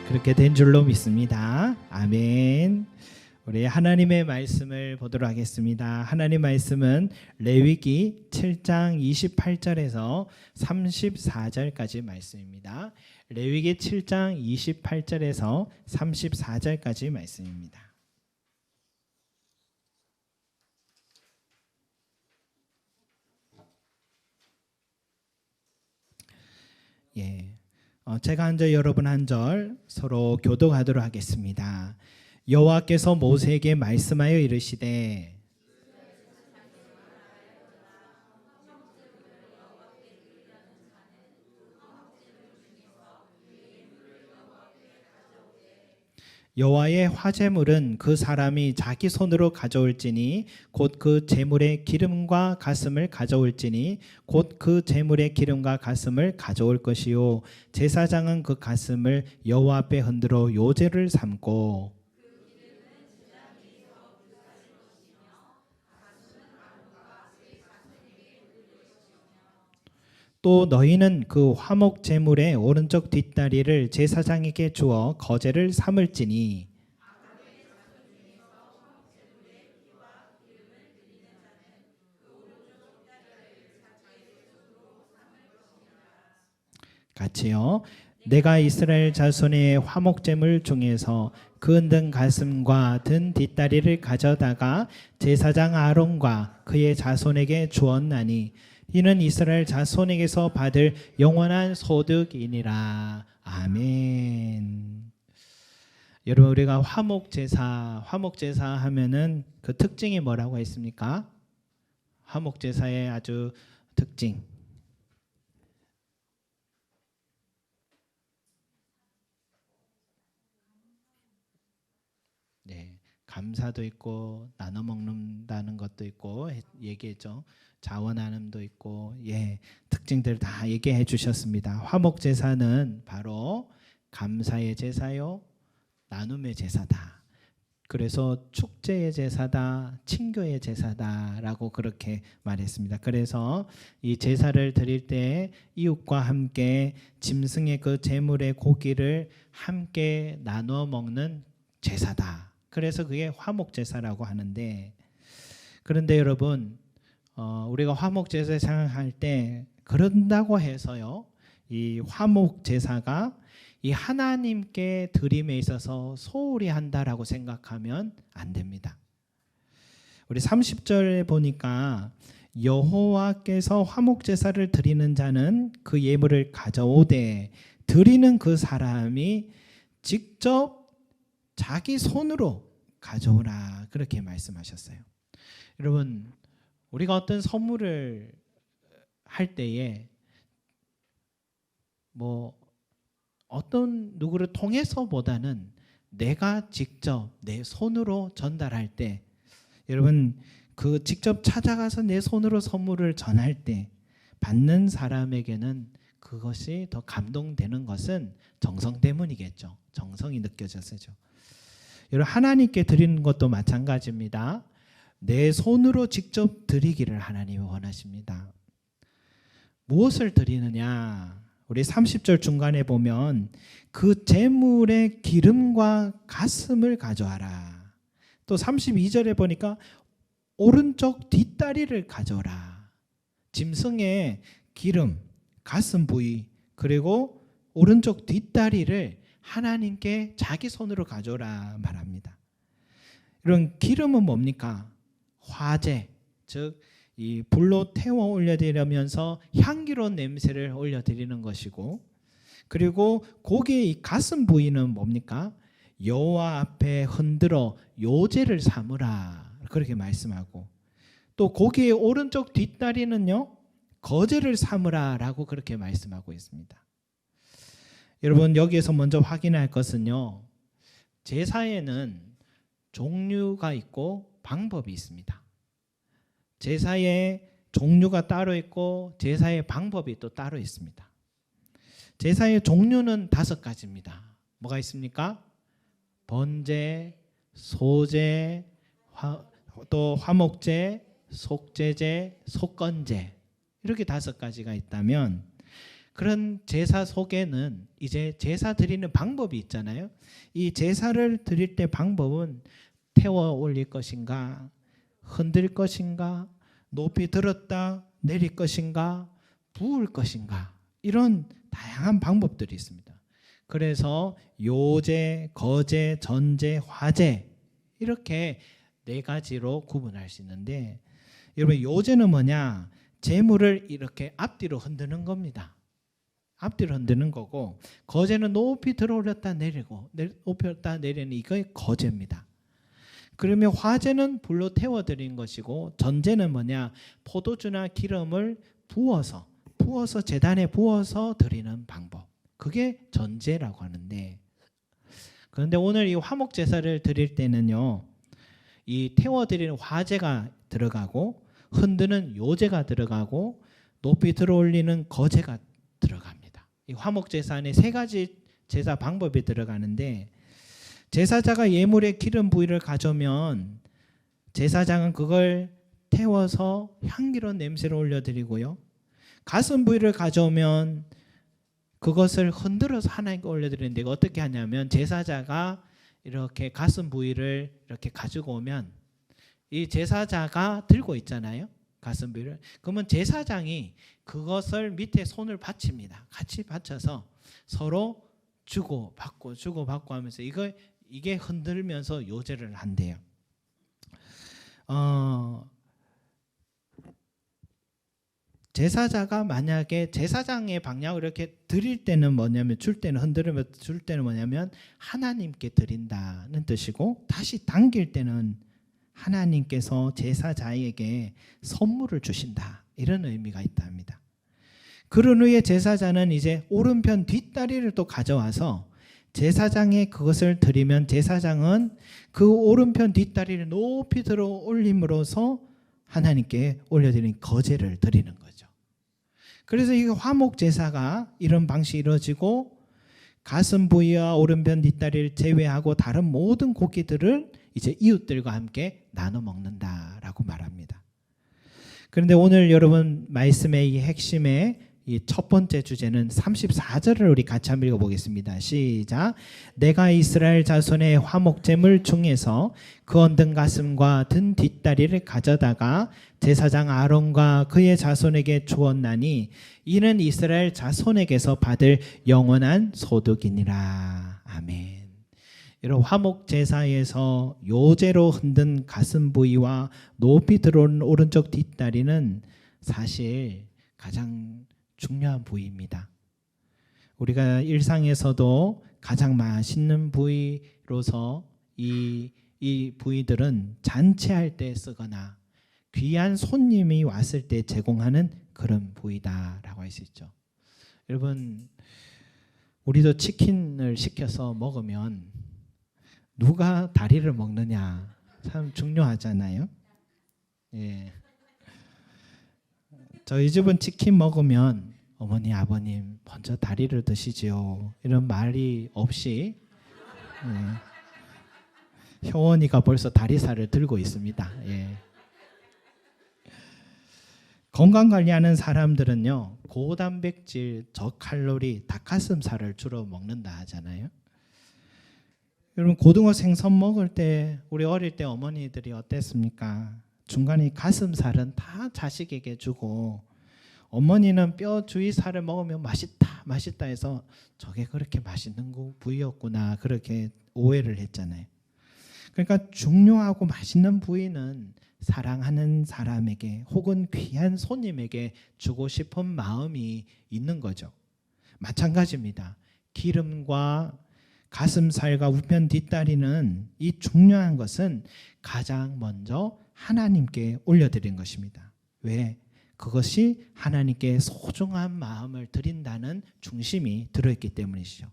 그렇게 된 줄로 믿습니다. 아멘. 우리 하나님의 말씀을 보도록 하겠습니다. 하나님 말씀은 레위기 7장 28절에서 34절까지 말씀입니다. 레위기 7장 28절에서 34절까지 말씀입니다. 제가 한 절 여러분 한 절 서로 교독하도록 하겠습니다. 여호와께서 모세에게 말씀하여 이르시되 여호와의 화제물은 그 사람이 자기 손으로 가져올지니 곧 그 제물의 기름과 가슴을 가져올지니 곧 그 제물의 기름과 가슴을 가져올 것이요 제사장은 그 가슴을 여호와 앞에 흔들어 요제를 삼고 또 너희는 그 화목 제물의 오른쪽 뒷다리를 제사장에게 주어 거제를 삼을지니 같이요. 내가 이스라엘 자손의 화목제물 중에서 그 든 가슴과 든 뒷다리를 가져다가 제사장 아론과 그의 자손에게 주었나니 이는 이스라엘 자손에게서 받을 영원한 소득이니라. 아멘. 여러분 우리가 화목제사 하면은 그 특징이 뭐라고 했습니까? 화목제사의 아주 특징. 감사도 있고 나눠 먹는다는 것도 있고 얘기했죠. 자원하는도 있고 특징들 다 얘기해 주셨습니다. 화목제사는 바로 감사의 제사요 나눔의 제사다. 그래서 축제의 제사다, 친교의 제사다라고 그렇게 말했습니다. 그래서 이 제사를 드릴 때 이웃과 함께 짐승의 그 제물의 고기를 함께 나눠 먹는 제사다. 그래서 그게 화목제사라고 하는데, 그런데 여러분 우리가 화목제사 생각할 때 그런다고 해서요 이 화목제사가 이 하나님께 드림에 있어서 소홀히 한다라고 생각하면 안 됩니다. 우리 30절에 보니까 여호와께서 화목제사를 드리는 자는 그 예물을 가져오되 드리는 그 사람이 직접 자기 손으로 가져오라 그렇게 말씀하셨어요. 여러분 우리가 어떤 선물을 할 때에 어떤 누구를 통해서보다는 내가 직접 내 손으로 전달할 때 여러분 그 직접 찾아가서 내 손으로 선물을 전할 때 받는 사람에게는 그것이 더 감동되는 것은 정성 때문이겠죠. 정성이 느껴져서죠. 여러분 하나님께 드리는 것도 마찬가지입니다. 내 손으로 직접 드리기를 하나님이 원하십니다. 무엇을 드리느냐? 우리 30절 중간에 보면 그 제물의 기름과 가슴을 가져와라. 또 32절에 보니까 오른쪽 뒷다리를 가져오라. 짐승의 기름, 가슴 부위 그리고 오른쪽 뒷다리를 하나님께 자기 손으로 가져오라 말합니다. 이런 기름은 뭡니까? 화제, 즉 이 불로 태워 올려드리면서 향기로운 냄새를 올려드리는 것이고, 그리고 고기의 이 가슴 부위는 뭡니까? 여호와 앞에 흔들어 요제를 삼으라 그렇게 말씀하고, 또 고기의 오른쪽 뒷다리는요 거제를 삼으라라고 그렇게 말씀하고 있습니다. 여러분 여기에서 먼저 확인할 것은요, 제사에는 종류가 있고 방법이 있습니다. 제사의 종류가 따로 있고 제사의 방법이 또 따로 있습니다. 제사의 종류는 5가지입니다. 뭐가 있습니까? 번제, 소제, 또 화목제, 속제제, 속건제, 이렇게 5가지가 있다면 그런 제사 속에는 이제 제사 드리는 방법이 있잖아요. 이 제사를 드릴 때 방법은 태워 올릴 것인가, 흔들 것인가, 높이 들었다 내릴 것인가, 부을 것인가, 이런 다양한 방법들이 있습니다. 그래서 요제, 거제, 전제, 화제 이렇게 네 가지로 구분할 수 있는데, 여러분 요제는 뭐냐? 재물을 이렇게 앞뒤로 흔드는 겁니다. 앞뒤로 흔드는 거고, 거제는 높이 들어 올렸다 내리고, 높이 올렸다 내리는 이게 거제입니다. 그러면 화제는 불로 태워드린 것이고, 전제는 뭐냐? 포도주나 기름을 부어서 제단에 부어서 드리는 방법, 그게 전제라고 하는데, 그런데 오늘 이 화목 제사를 드릴 때는요, 이 태워드리는 화제가 들어가고, 흔드는 요제가 들어가고, 높이 들어올리는 거제가 들어갑니다. 이 화목 제사 안에 세 가지 제사 방법이 들어가는데, 제사자가 예물의 기름 부위를 가져오면 제사장은 그걸 태워서 향기로운 냄새를 올려드리고요, 가슴 부위를 가져오면 그것을 흔들어서 하나님께 올려드리는데, 어떻게 하냐면 제사자가 이렇게 가슴 부위를 이렇게 가지고 오면 이 제사자가 들고 있잖아요, 가슴 부위를. 그러면 제사장이 그것을 밑에 손을 받칩니다. 같이 받쳐서 서로 주고받고 하면서 이게 흔들면서 요제를 한대요. 제사자가 만약에 제사장의 방향을 이렇게 드릴 때는 뭐냐면, 줄 때는 흔들으면서 줄 때는 뭐냐면 하나님께 드린다는 뜻이고, 다시 당길 때는 하나님께서 제사자에게 선물을 주신다, 이런 의미가 있답니다. 그런 후에 제사자는 이제 오른편 뒷다리를 또 가져와서 제사장에 그것을 드리면, 제사장은 그 오른편 뒷다리를 높이 들어 올림으로써 하나님께 올려드리는 거제를 드리는 거죠. 그래서 이 화목 제사가 이런 방식이 이루어지고, 가슴 부위와 오른편 뒷다리를 제외하고 다른 모든 고기들을 이제 이웃들과 함께 나눠 먹는다라고 말합니다. 그런데 오늘 여러분 말씀의 이 핵심의 이 첫 번째 주제는 34절을 우리 같이 한번 읽어보겠습니다. 시작. 내가 이스라엘 자손의 화목제물 중에서 그 얻은 가슴과 든 뒷다리를 가져다가 제사장 아론과 그의 자손에게 주었나니 이는 이스라엘 자손에게서 받을 영원한 소득이니라. 아멘. 여러분, 화목 제사에서 요제로 흔든 가슴 부위와 높이 들어오는 오른쪽 뒷다리는 사실 가장 중요한 부위입니다. 우리가 일상에서도 가장 맛있는 부위로서 이 부위들은 잔치할 때 쓰거나 귀한 손님이 왔을 때 제공하는 그런 부위다라고 할 수 있죠. 여러분, 우리도 치킨을 시켜서 먹으면 누가 다리를 먹느냐 참 중요하잖아요. 예. 저희 집은 치킨 먹으면 어머니 아버님 먼저 다리를 드시지요, 이런 말이 없이 효원이가 벌써 다리살을 들고 있습니다. 예. 건강관리하는 사람들은요, 고단백질 저칼로리 닭가슴살을 주로 먹는다 하잖아요. 여러분, 고등어 생선 먹을 때 우리 어릴 때 어머니들이 어땠습니까? 중간에 가슴살은 다 자식에게 주고, 어머니는 뼈 주위 살을 먹으면 맛있다 해서 저게 그렇게 맛있는 부위였구나, 그렇게 오해를 했잖아요. 그러니까 중요하고 맛있는 부위는 사랑하는 사람에게 혹은 귀한 손님에게 주고 싶은 마음이 있는 거죠. 마찬가지입니다. 기름과 가슴살과 우편 뒷다리는, 이 중요한 것은 가장 먼저 하나님께 올려드린 것입니다. 왜? 그것이 하나님께 소중한 마음을 드린다는 중심이 들어있기 때문이죠.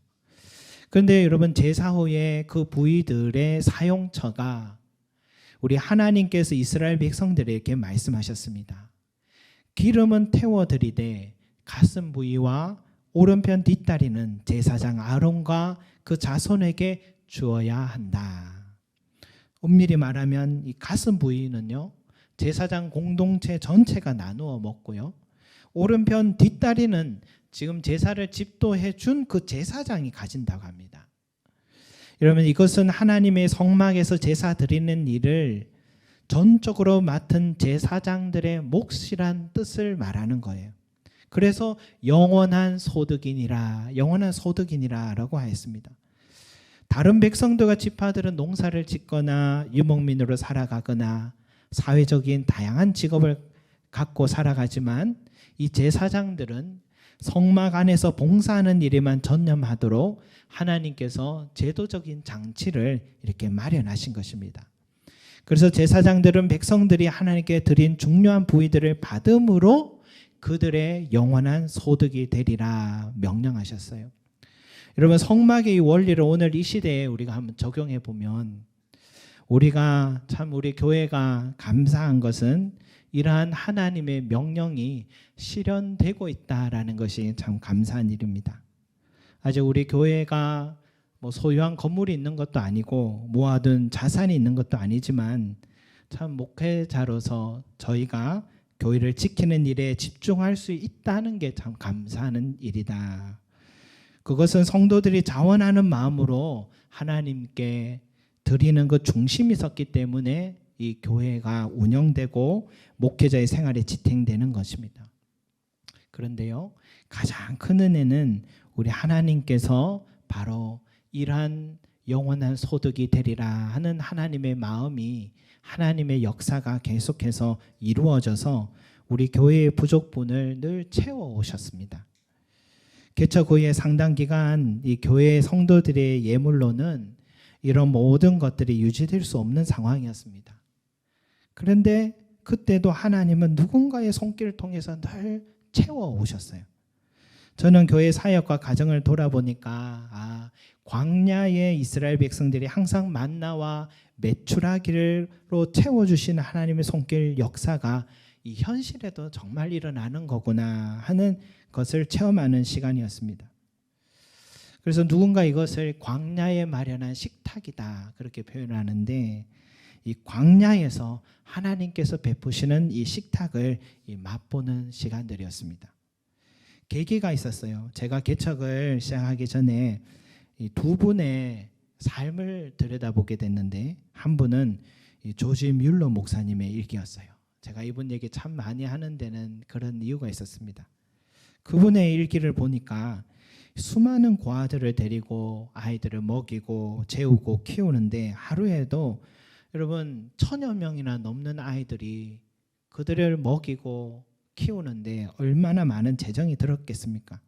그런데 여러분, 제사 후에 그 부위들의 사용처가 우리 하나님께서 이스라엘 백성들에게 말씀하셨습니다. 기름은 태워드리되 가슴 부위와 오른편 뒷다리는 제사장 아론과 그 자손에게 주어야 한다. 엄밀히 말하면 이 가슴 부위는요, 제사장 공동체 전체가 나누어 먹고요, 오른편 뒷다리는 지금 제사를 집도해 준 그 제사장이 가진다고 합니다. 여러분, 이것은 하나님의 성막에서 제사 드리는 일을 전적으로 맡은 제사장들의 몫이란 뜻을 말하는 거예요. 그래서 영원한 소득이니라라고 하였습니다. 다른 백성들과 지파들은 농사를 짓거나 유목민으로 살아가거나 사회적인 다양한 직업을 갖고 살아가지만 이 제사장들은 성막 안에서 봉사하는 일에만 전념하도록 하나님께서 제도적인 장치를 이렇게 마련하신 것입니다. 그래서 제사장들은 백성들이 하나님께 드린 중요한 부위들을 받음으로 그들의 영원한 소득이 되리라 명령하셨어요. 여러분, 성막의 이 원리를 오늘 이 시대에 우리가 한번 적용해 보면 우리가 참 우리 교회가 감사한 것은 이러한 하나님의 명령이 실현되고 있다라는 것이 참 감사한 일입니다. 아직 우리 교회가 소유한 건물이 있는 것도 아니고 모아둔 자산이 있는 것도 아니지만 참 목회자로서 저희가 교회를 지키는 일에 집중할 수 있다는 게 참 감사하는 일이다. 그것은 성도들이 자원하는 마음으로 하나님께 드리는 그 중심이 있었기 때문에 이 교회가 운영되고 목회자의 생활에 지탱되는 것입니다. 그런데요, 가장 큰 은혜는 우리 하나님께서 바로 이러한 영원한 소득이 되리라 하는 하나님의 마음이, 하나님의 역사가 계속해서 이루어져서 우리 교회의 부족분을 늘 채워오셨습니다. 개척 후에 상당 기간 이 교회 성도들의 예물로는 이런 모든 것들이 유지될 수 없는 상황이었습니다. 그런데 그때도 하나님은 누군가의 손길을 통해서 늘 채워오셨어요. 저는 교회 사역과 가정을 돌아보니까 광야의 이스라엘 백성들이 항상 만나와 메추라기로 채워주시는 하나님의 손길 역사가 이 현실에도 정말 일어나는 거구나 하는 것을 체험하는 시간이었습니다. 그래서 누군가 이것을 광야에 마련한 식탁이다 그렇게 표현하는데, 이 광야에서 하나님께서 베푸시는 이 식탁을 맛보는 시간들이었습니다. 계기가 있었어요. 제가 개척을 시작하기 전에 이 두 분의 삶을 들여다보게 됐는데, 한 분은 이 조지 뮬러 목사님의 일기였어요. 제가 이분 얘기 참 많이 하는 데는 그런 이유가 있었습니다. 그분의 일기를 보니까 수많은 고아들을 데리고 아이들을 먹이고 재우고 키우는데 하루에도 여러분 1000여 명이나 넘는 아이들이 그들을 먹이고 키우는데 얼마나 많은 재정이 들었겠습니까?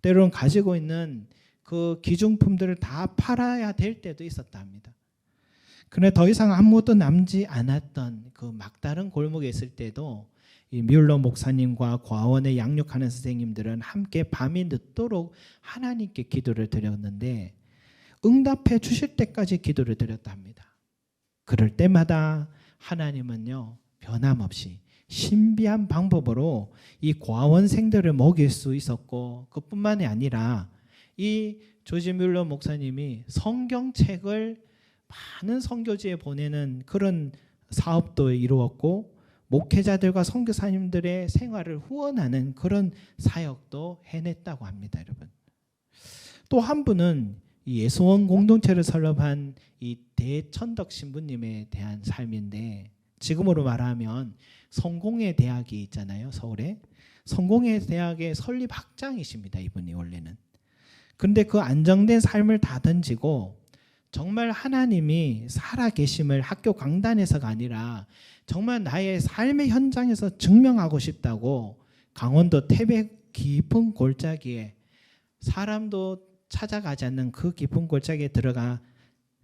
때로는 가지고 있는 그 기중품들을 다 팔아야 될 때도 있었다 합니다. 그런데 더 이상 아무것도 남지 않았던 그 막다른 골목에 있을 때도 이 뮬러 목사님과 과원에 양육하는 선생님들은 함께 밤이 늦도록 하나님께 기도를 드렸는데 응답해 주실 때까지 기도를 드렸다 합니다. 그럴 때마다 하나님은요, 변함없이 신비한 방법으로 이 과원생들을 먹일 수 있었고, 그뿐만이 아니라 이 조지 뮬러 목사님이 성경책을 많은 선교지에 보내는 그런 사업도 이루었고, 목회자들과 선교사님들의 생활을 후원하는 그런 사역도 해냈다고 합니다. 여러분, 또 한 분은 이 예수원 공동체를 설립한 이 대천덕 신부님에 대한 삶인데, 지금으로 말하면 성공회 대학이 있잖아요, 서울에. 성공회 대학의 설립 학장이십니다, 이분이 원래는. 그런데 그 안정된 삶을 다 던지고 정말 하나님이 살아계심을 학교 강단에서가 아니라 정말 나의 삶의 현장에서 증명하고 싶다고 강원도 태백 깊은 골짜기에, 사람도 찾아가지 않는 그 깊은 골짜기에 들어가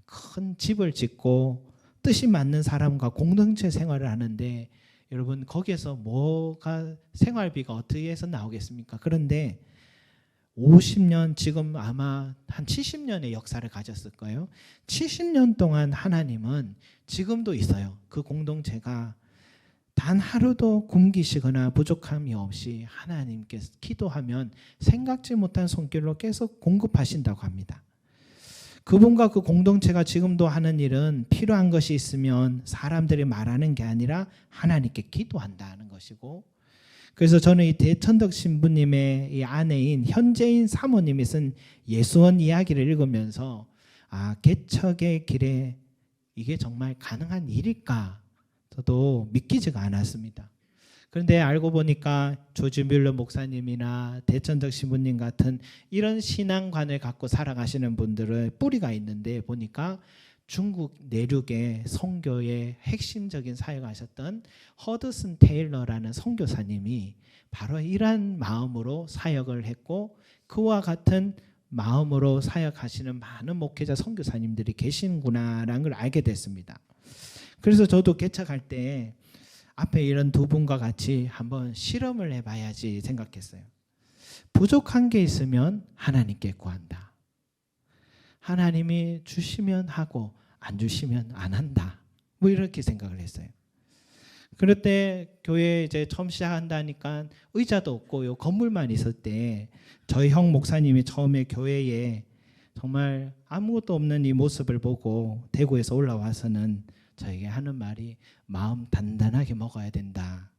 큰 집을 짓고 뜻이 맞는 사람과 공동체 생활을 하는데, 여러분 거기에서 뭐가 생활비가 어떻게 해서 나오겠습니까? 그런데 50년, 지금 아마 한 70년의 역사를 가졌을 거예요. 70년 동안 하나님은 지금도 있어요. 그 공동체가 단 하루도 굶기시거나 부족함이 없이 하나님께 기도하면 생각지 못한 손길로 계속 공급하신다고 합니다. 그분과 그 공동체가 지금도 하는 일은 필요한 것이 있으면 사람들이 말하는 게 아니라 하나님께 기도한다는 것이고, 그래서 저는 이 대천덕 신부님의 이 아내인 현재인 사모님이 쓴 예수원 이야기를 읽으면서 개척의 길에 이게 정말 가능한 일일까? 저도 믿기지가 않았습니다. 그런데 알고 보니까 조지 뮬러 목사님이나 대천덕 신부님 같은 이런 신앙관을 갖고 살아가시는 분들은 뿌리가 있는데 보니까 중국 내륙의 선교의 핵심적인 사역하셨던 허드슨 테일러라는 선교사님이 바로 이러한 마음으로 사역을 했고 그와 같은 마음으로 사역하시는 많은 목회자 선교사님들이 계시는구나라는 걸 알게 됐습니다. 그래서 저도 개척할 때 앞에 이런 두 분과 같이 한번 실험을 해봐야지 생각했어요. 부족한 게 있으면 하나님께 구한다. 하나님이 주시면 하고 안 주시면 안 한다. 뭐 이렇게 생각을 했어요. 그럴 때 교회 이제 처음 시작한다니까 의자도 없고 요 건물만 있을 때 저희 형 목사님이 처음에 교회에 정말 아무것도 없는 이 모습을 보고 대구에서 올라와서는 저에게 하는 말이 마음 단단하게 먹어야 된다.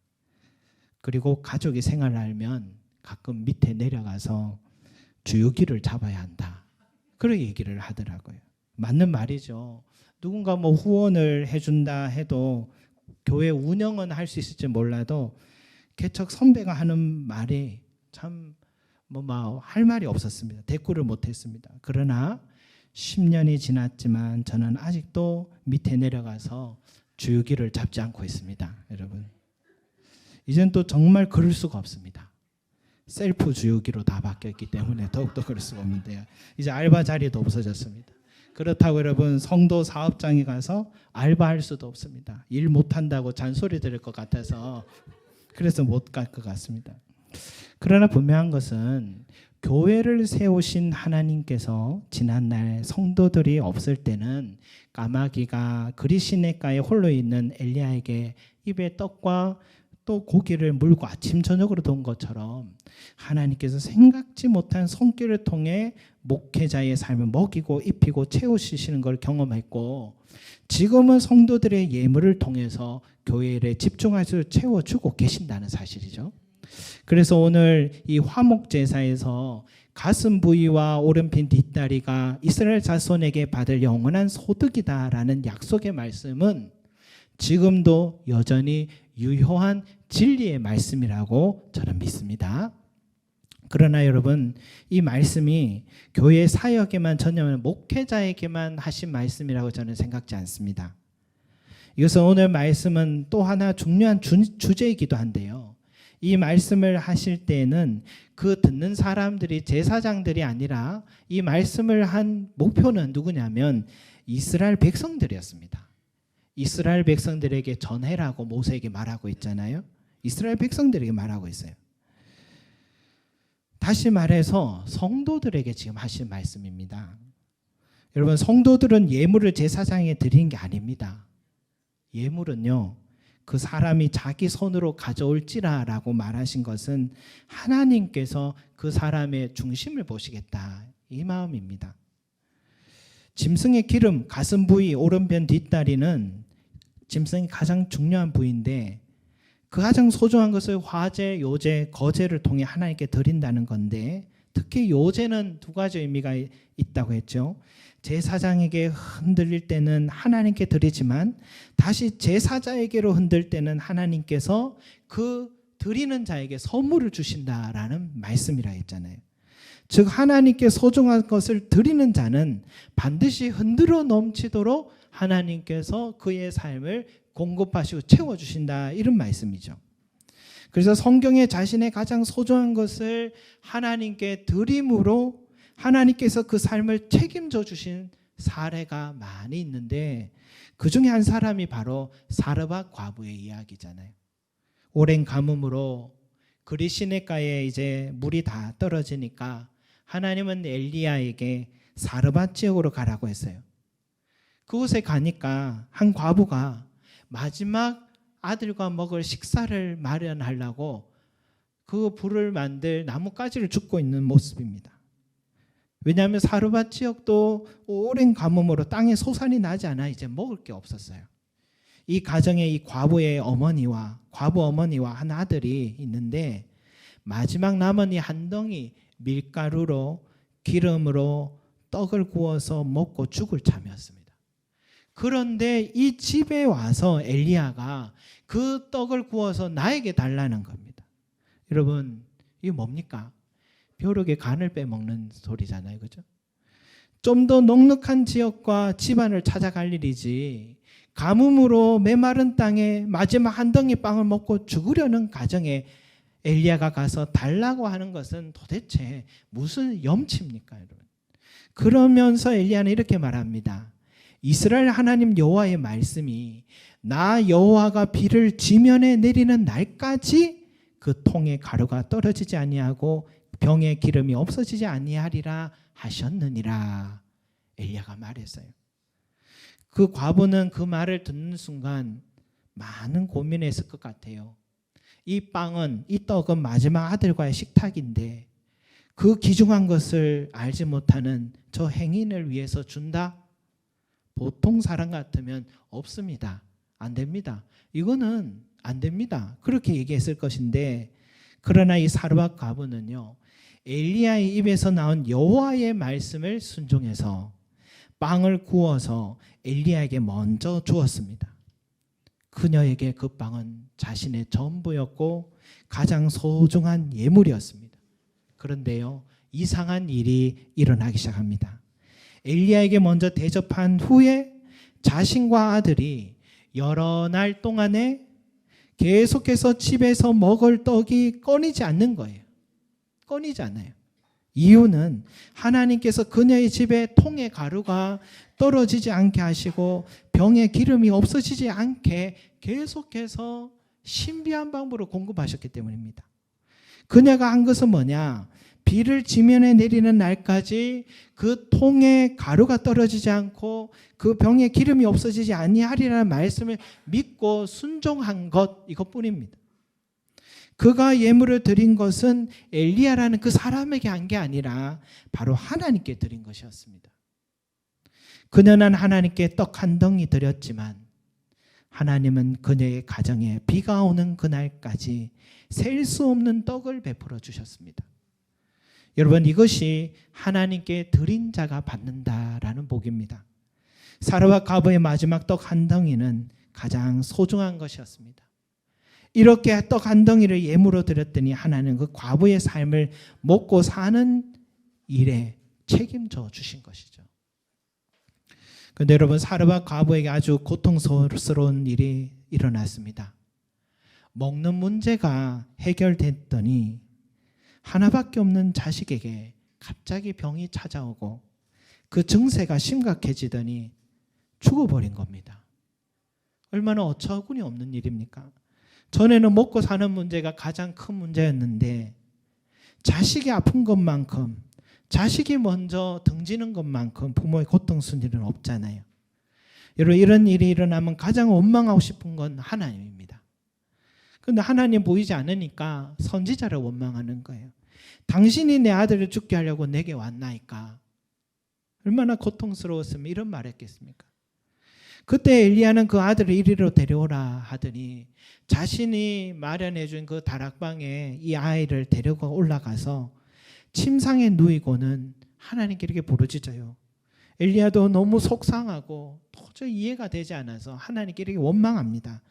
그리고 가족이 생활하려면 가끔 밑에 내려가서 주유기를 잡아야 한다. 그런 얘기를 하더라고요. 맞는 말이죠. 누군가 뭐 후원을 해준다 해도 교회 운영은 할 수 있을지 몰라도 개척 선배가 하는 말이 참 할 말이 없었습니다. 대꾸를 못했습니다. 그러나 10년이 지났지만 저는 아직도 밑에 내려가서 주유기를 잡지 않고 있습니다. 여러분, 이젠 또 정말 그럴 수가 없습니다. 셀프 주유기로 다 바뀌었기 때문에 더욱더 그럴 수가 없는데요. 이제 알바 자리도 없어졌습니다. 그렇다고 여러분 성도 사업장에 가서 알바할 수도 없습니다. 일 못한다고 잔소리 들을 것 같아서 그래서 못 갈 것 같습니다. 그러나 분명한 것은 교회를 세우신 하나님께서 지난날 성도들이 없을 때는 까마귀가 그리시네가에 홀로 있는 엘리야에게 입에 떡과 또 고기를 물고 아침 저녁으로 돈 것처럼 하나님께서 생각지 못한 손길을 통해 목회자의 삶을 먹이고 입히고 채우시는 걸 경험했고 지금은 성도들의 예물을 통해서 교회를 집중할 수 채워주고 계신다는 사실이죠. 그래서 오늘 이 화목제사에서 가슴 부위와 오른편 뒷다리가 이스라엘 자손에게 받을 영원한 소득이다라는 약속의 말씀은 지금도 여전히 유효한 진리의 말씀이라고 저는 믿습니다. 그러나 여러분 이 말씀이 교회 사역에만 전념하는 목회자에게만 하신 말씀이라고 저는 생각지 않습니다. 이것은 오늘 말씀은 또 하나 중요한 주제이기도 한데요. 이 말씀을 하실 때에는 그 듣는 사람들이 제사장들이 아니라 이 말씀을 한 목표는 누구냐면 이스라엘 백성들이었습니다. 이스라엘 백성들에게 전해라고 모세에게 말하고 있잖아요. 이스라엘 백성들에게 말하고 있어요. 다시 말해서 성도들에게 지금 하신 말씀입니다. 여러분 성도들은 예물을 제사장에 드리는 게 아닙니다. 예물은요. 그 사람이 자기 손으로 가져올지라라고 말하신 것은 하나님께서 그 사람의 중심을 보시겠다 이 마음입니다. 짐승의 기름, 가슴 부위, 오른편 뒷다리는 짐승이 가장 중요한 부위인데 그 가장 소중한 것을 화제, 요제, 거제를 통해 하나님께 드린다는 건데 특히 요제는 두 가지 의미가 있다고 했죠. 제사장에게 흔들릴 때는 하나님께 드리지만 다시 제사자에게로 흔들 때는 하나님께서 그 드리는 자에게 선물을 주신다라는 말씀이라 했잖아요. 즉 하나님께 소중한 것을 드리는 자는 반드시 흔들어 넘치도록 하나님께서 그의 삶을 공급하시고 채워주신다 이런 말씀이죠. 그래서 성경에 자신의 가장 소중한 것을 하나님께 드림으로 하나님께서 그 삶을 책임져 주신 사례가 많이 있는데 그 중에 한 사람이 바로 사르밧 과부의 이야기잖아요. 오랜 가뭄으로 그리시네가에 이제 물이 다 떨어지니까 하나님은 엘리야에게 사르밧 지역으로 가라고 했어요. 그곳에 가니까 한 과부가 마지막 아들과 먹을 식사를 마련하려고 그 불을 만들 나뭇가지를 줍고 있는 모습입니다. 왜냐하면 사르밧 지역도 오랜 가뭄으로 땅에 소산이 나지 않아 이제 먹을 게 없었어요. 이 가정에 이 과부 어머니와 한 아들이 있는데 마지막 남은 이 한 덩이 밀가루로 기름으로 떡을 구워서 먹고 죽을 참이었습니다. 그런데 이 집에 와서 엘리야가 그 떡을 구워서 나에게 달라는 겁니다. 여러분, 이게 뭡니까? 벼룩의 간을 빼먹는 소리잖아요. 그죠? 좀 더 넉넉한 지역과 집안을 찾아갈 일이지 가뭄으로 메마른 땅에 마지막 한 덩이 빵을 먹고 죽으려는 가정에 엘리야가 가서 달라고 하는 것은 도대체 무슨 염치입니까, 여러분? 그러면서 엘리야는 이렇게 말합니다. 이스라엘 하나님 여호와의 말씀이 나 여호와가 비를 지면에 내리는 날까지 그 통에 가루가 떨어지지 아니하고 병에 기름이 없어지지 아니하리라 하셨느니라. 엘리야가 말했어요. 그 과부는 그 말을 듣는 순간 많은 고민했을 것 같아요. 이 떡은 마지막 아들과의 식탁인데 그 귀중한 것을 알지 못하는 저 행인을 위해서 준다? 보통 사람 같으면 없습니다. 안 됩니다. 이거는 안 됩니다. 그렇게 얘기했을 것인데, 그러나 이 사르밧 과부는요, 엘리야의 입에서 나온 여호와의 말씀을 순종해서 빵을 구워서 엘리야에게 먼저 주었습니다. 그녀에게 그 빵은 자신의 전부였고 가장 소중한 예물이었습니다. 그런데요, 이상한 일이 일어나기 시작합니다. 엘리야에게 먼저 대접한 후에 자신과 아들이 여러 날 동안에 계속해서 집에서 먹을 떡이 꺼내지 않는 거예요. 꺼내지 않아요. 이유는 하나님께서 그녀의 집에 통에 가루가 떨어지지 않게 하시고 병에 기름이 없어지지 않게 계속해서 신비한 방법으로 공급하셨기 때문입니다. 그녀가 한 것은 뭐냐? 비를 지면에 내리는 날까지 그 통에 가루가 떨어지지 않고 그 병에 기름이 없어지지 아니하리라는 말씀을 믿고 순종한 것, 이것뿐입니다. 그가 예물을 드린 것은 엘리야라는 그 사람에게 한 게 아니라 바로 하나님께 드린 것이었습니다. 그녀는 하나님께 떡 한 덩이 드렸지만 하나님은 그녀의 가정에 비가 오는 그날까지 셀 수 없는 떡을 베풀어 주셨습니다. 여러분, 이것이 하나님께 드린 자가 받는다라는 복입니다. 사르밧 과부의 마지막 떡 한 덩이는 가장 소중한 것이었습니다. 이렇게 떡 한 덩이를 예물로 드렸더니 하나님은 그 과부의 삶을 먹고 사는 일에 책임져 주신 것이죠. 그런데 여러분, 사르밧 과부에게 아주 고통스러운 일이 일어났습니다. 먹는 문제가 해결됐더니 하나밖에 없는 자식에게 갑자기 병이 찾아오고 그 증세가 심각해지더니 죽어버린 겁니다. 얼마나 어처구니 없는 일입니까? 전에는 먹고 사는 문제가 가장 큰 문제였는데 자식이 아픈 것만큼, 자식이 먼저 등지는 것만큼 부모의 고통스러운 일은 없잖아요. 여러분, 이런 일이 일어나면 가장 원망하고 싶은 건 하나님입니다. 그런데 하나님 보이지 않으니까 선지자를 원망하는 거예요. 당신이 내 아들을 죽게 하려고 내게 왔나이까. 얼마나 고통스러웠으면 이런 말 했겠습니까? 그때 엘리야는 그 아들을 이리로 데려오라 하더니 자신이 마련해 준 그 다락방에 이 아이를 데리고 올라가서 침상에 누이고는 하나님께 이렇게 부르짖어요. 엘리야도 너무 속상하고 도저히 이해가 되지 않아서 하나님께 이렇게 원망합니다.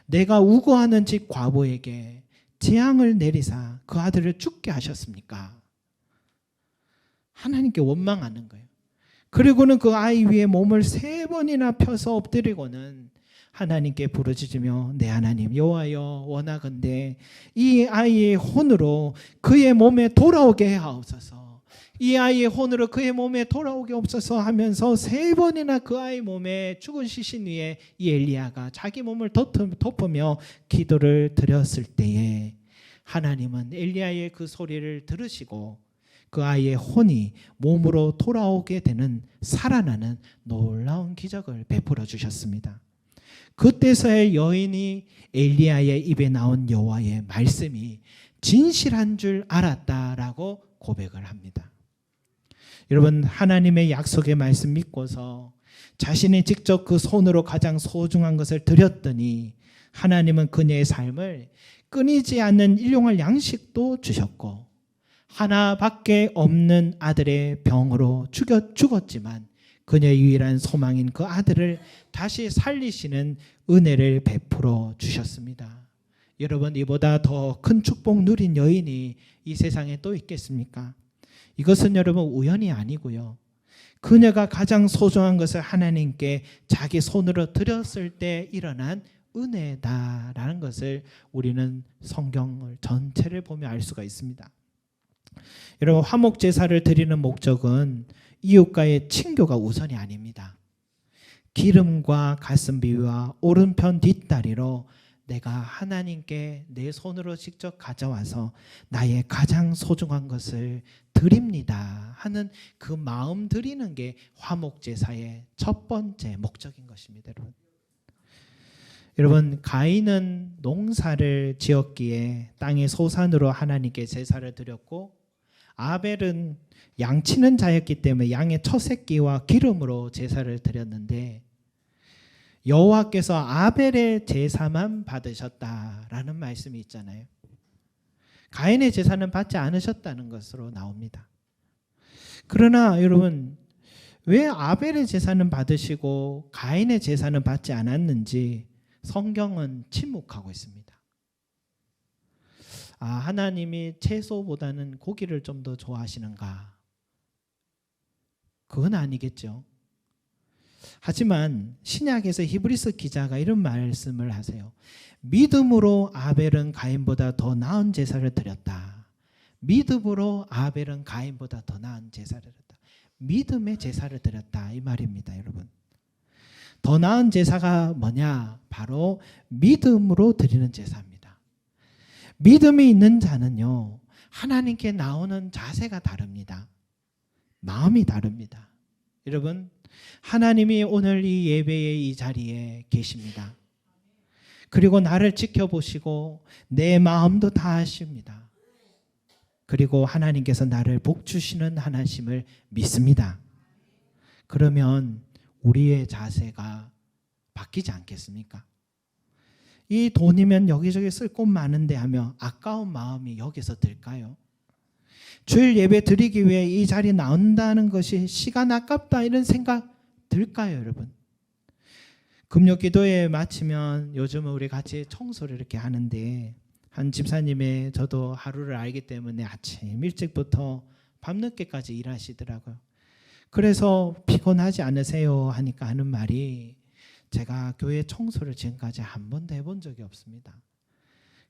내가 우거하는 집 과부에게 재앙을 내리사 그 아들을 죽게 하셨습니까? 하나님께 원망하는 거예요. 그리고는 그 아이 위에 몸을 3번이나 펴서 엎드리고는 하나님께 부르짖으며 내 하나님 여호와여, 원하건대 이 아이의 혼으로 그의 몸에 돌아오게 하옵소서. 이 아이의 혼으로 그의 몸에 돌아오게 없어서 하면서 3번이나 그 아이 몸에 죽은 시신 위에 이 엘리야가 자기 몸을 덮으며 기도를 드렸을 때에 하나님은 엘리야의 그 소리를 들으시고 그 아이의 혼이 몸으로 돌아오게 되는 살아나는 놀라운 기적을 베풀어 주셨습니다. 그때서야 여인이 엘리야의 입에 나온 여호와의 말씀이 진실한 줄 알았다라고 고백을 합니다. 여러분, 하나님의 약속의 말씀 믿고서 자신이 직접 그 손으로 가장 소중한 것을 드렸더니 하나님은 그녀의 삶을 끊이지 않는 일용할 양식도 주셨고 하나밖에 없는 아들의 병으로 죽었지만 그녀의 유일한 소망인 그 아들을 다시 살리시는 은혜를 베풀어 주셨습니다. 여러분, 이보다 더 큰 축복 누린 여인이 이 세상에 또 있겠습니까? 이것은 여러분 우연이 아니고요. 그녀가 가장 소중한 것을 하나님께 자기 손으로 드렸을 때 일어난 은혜다라는 것을 우리는 성경을 전체를 보며 알 수가 있습니다. 여러분, 화목 제사를 드리는 목적은 이웃과의 친교가 우선이 아닙니다. 기름과 가슴비와 오른편 뒷다리로 내가 하나님께 내 손으로 직접 가져와서 나의 가장 소중한 것을 드립니다 하는 그 마음 드리는 게 화목 제사의 첫 번째 목적인 것입니다. 여러분, 가인은 농사를 지었기에 땅의 소산으로 하나님께 제사를 드렸고 아벨은 양치는 자였기 때문에 양의 첫 새끼와 기름으로 제사를 드렸는데 여호와께서 아벨의 제사만 받으셨다라는 말씀이 있잖아요. 가인의 제사는 받지 않으셨다는 것으로 나옵니다. 그러나 여러분, 왜 아벨의 제사는 받으시고 가인의 제사는 받지 않았는지 성경은 침묵하고 있습니다. 하나님이 채소보다는 고기를 좀 더 좋아하시는가? 그건 아니겠죠. 하지만 신약에서 히브리서 기자가 이런 말씀을 하세요. 믿음으로 아벨은 가인보다 더 나은 제사를 드렸다. 믿음으로 아벨은 가인보다 더 나은 제사를 드렸다. 믿음의 제사를 드렸다, 이 말입니다. 여러분, 더 나은 제사가 뭐냐? 바로 믿음으로 드리는 제사입니다. 믿음이 있는 자는요, 하나님께 나오는 자세가 다릅니다. 마음이 다릅니다. 여러분, 하나님이 오늘 이 예배의 이 자리에 계십니다. 그리고 나를 지켜보시고 내 마음도 다 아십니다. 그리고 하나님께서 나를 복주시는 하나님을 믿습니다. 그러면 우리의 자세가 바뀌지 않겠습니까? 이 돈이면 여기저기 쓸 곳 많은데 하며 아까운 마음이 여기서 들까요? 주일 예배 드리기 위해 이 자리에 나온다는 것이 시간 아깝다 이런 생각 들까요, 여러분? 금요 기도회 마치면 요즘은 우리 같이 청소를 이렇게 하는데 한 집사님의 저도 하루를 알기 때문에 아침 일찍부터 밤늦게까지 일하시더라고요. 그래서 피곤하지 않으세요 하니까 하는 말이, 제가 교회 청소를 지금까지 한 번도 해본 적이 없습니다.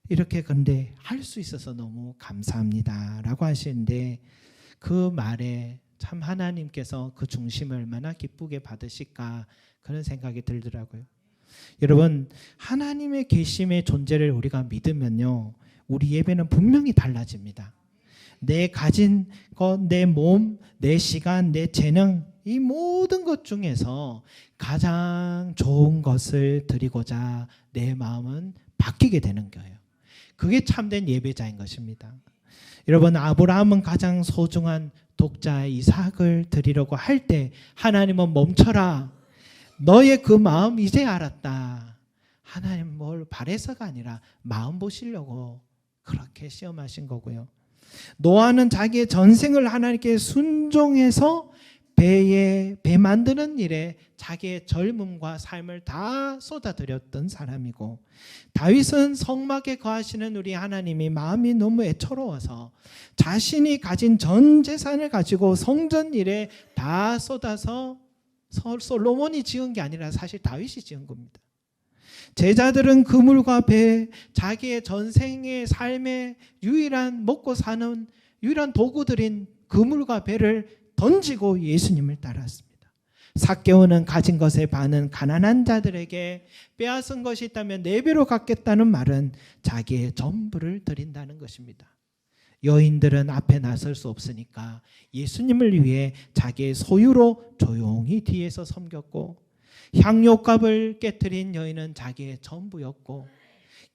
이렇게 근데 할 수 있어서 너무 감사합니다 라고 하시는데, 그 말에 참 하나님께서 그 중심을 얼마나 기쁘게 받으실까 그런 생각이 들더라고요. 여러분, 하나님의 계심의 존재를 우리가 믿으면요, 우리 예배는 분명히 달라집니다. 내 가진 것, 내 몸, 내 시간, 내 재능, 이 모든 것 중에서 가장 좋은 것을 드리고자 내 마음은 바뀌게 되는 거예요. 그게 참된 예배자인 것입니다. 여러분, 아브라함은 가장 소중한 독자 이삭을 드리려고 할 때 하나님은 멈춰라, 너의 그 마음 이제 알았다. 하나님 뭘 바래서가 아니라 마음 보시려고 그렇게 시험하신 거고요. 노아는 자기의 전생을 하나님께 순종해서 배 만드는 일에 자기의 젊음과 삶을 다 쏟아들였던 사람이고, 다윗은 성막에 거하시는 우리 하나님이 마음이 너무 애처로워서 자신이 가진 전 재산을 가지고 성전 일에 다 쏟아서, 솔로몬이 지은 게 아니라 사실 다윗이 지은 겁니다. 제자들은 그물과 배, 자기의 전생의 삶의 유일한 먹고 사는 유일한 도구들인 그물과 배를 던지고 예수님을 따랐습니다. 삭개오는 가진 것의 반은 가난한 자들에게, 빼앗은 것이 있다면 4배로 갚겠다는 말은 자기의 전부를 드린다는 것입니다. 여인들은 앞에 나설 수 없으니까 예수님을 위해 자기의 소유로 조용히 뒤에서 섬겼고, 향료값을 깨트린 여인은 자기의 전부였고,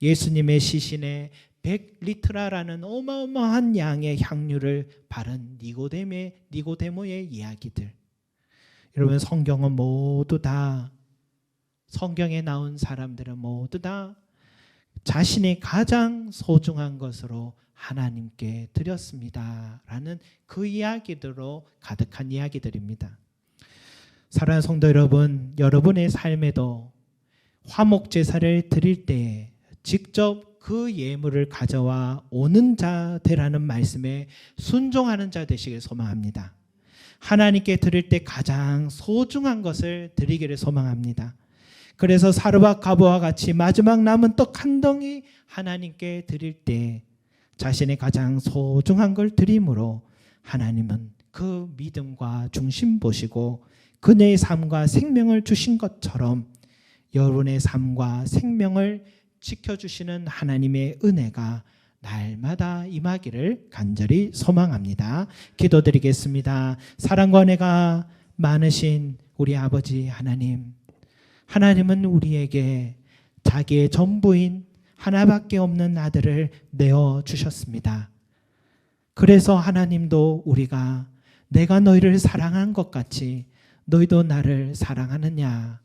예수님의 시신에 100리트라라는 어마어마한 양의 향유를 바른 니고데모의 이야기들. 여러분, 성경은 모두 다, 성경에 나온 사람들은 모두 다 자신이 가장 소중한 것으로 하나님께 드렸습니다 라는 그 이야기들로 가득한 이야기들입니다. 사랑하는 성도 여러분, 여러분의 삶에도 화목제사를 드릴 때 직접 그 예물을 가져와 오는 자 되라는 말씀에 순종하는 자 되시길 소망합니다. 하나님께 드릴 때 가장 소중한 것을 드리기를 소망합니다. 그래서 사르밧 가보와 같이 마지막 남은 떡 한 덩이 하나님께 드릴 때 자신의 가장 소중한 걸 드림으로 하나님은 그 믿음과 중심 보시고 그네의 삶과 생명을 주신 것처럼 여러분의 삶과 생명을 지켜주시는 하나님의 은혜가 날마다 임하기를 간절히 소망합니다. 기도드리겠습니다. 사랑과 은혜가 많으신 우리 아버지 하나님, 하나님은 우리에게 자기의 전부인 하나밖에 없는 아들을 내어주셨습니다. 그래서 하나님도 우리가 내가 너희를 사랑한 것 같이 너희도 나를 사랑하느냐,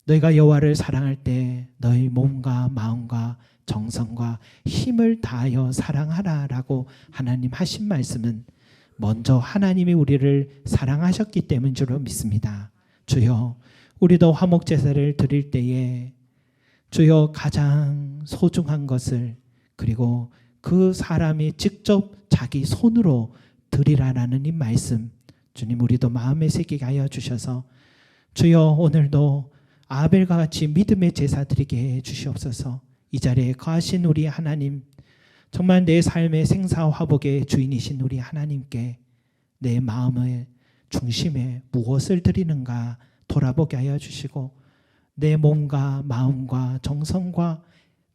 너희가 여호와를 사랑할 때 너희 몸과 마음과 정성과 힘을 다하여 사랑하라 라고 하나님 하신 말씀은 먼저 하나님이 우리를 사랑하셨기 때문인 줄로 믿습니다. 주여, 우리도 화목제사를 드릴 때에 주여 가장 소중한 것을, 그리고 그 사람이 직접 자기 손으로 드리라라는 이 말씀, 주님 우리도 마음에 새기게 하여 주셔서 주여 오늘도 아벨과 같이 믿음의 제사 드리게 해 주시옵소서. 이 자리에 거하신 우리 하나님, 정말 내 삶의 생사화복의 주인이신 우리 하나님께 내 마음의 중심에 무엇을 드리는가 돌아보게 하여 주시고 내 몸과 마음과 정성과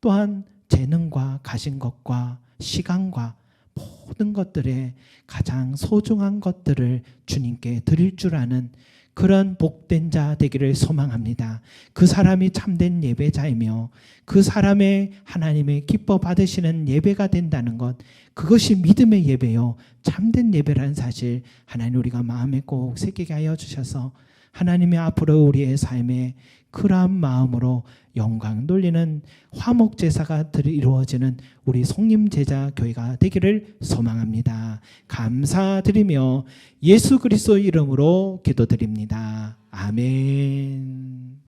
또한 재능과 가진 것과 시간과 모든 것들에 가장 소중한 것들을 주님께 드릴 줄 아는 그런 복된 자 되기를 소망합니다. 그 사람이 참된 예배자이며 그 사람의 하나님의 기뻐 받으시는 예배가 된다는 것, 그것이 믿음의 예배요 참된 예배라는 사실 하나님 우리가 마음에 꼭 새기게 하여 주셔서 하나님의 앞으로 우리의 삶에 그러한 마음으로 영광 돌리는 화목제사가 이루어지는 우리 송림제자 교회가 되기를 소망합니다. 감사드리며 예수 그리스도 이름으로 기도드립니다. 아멘.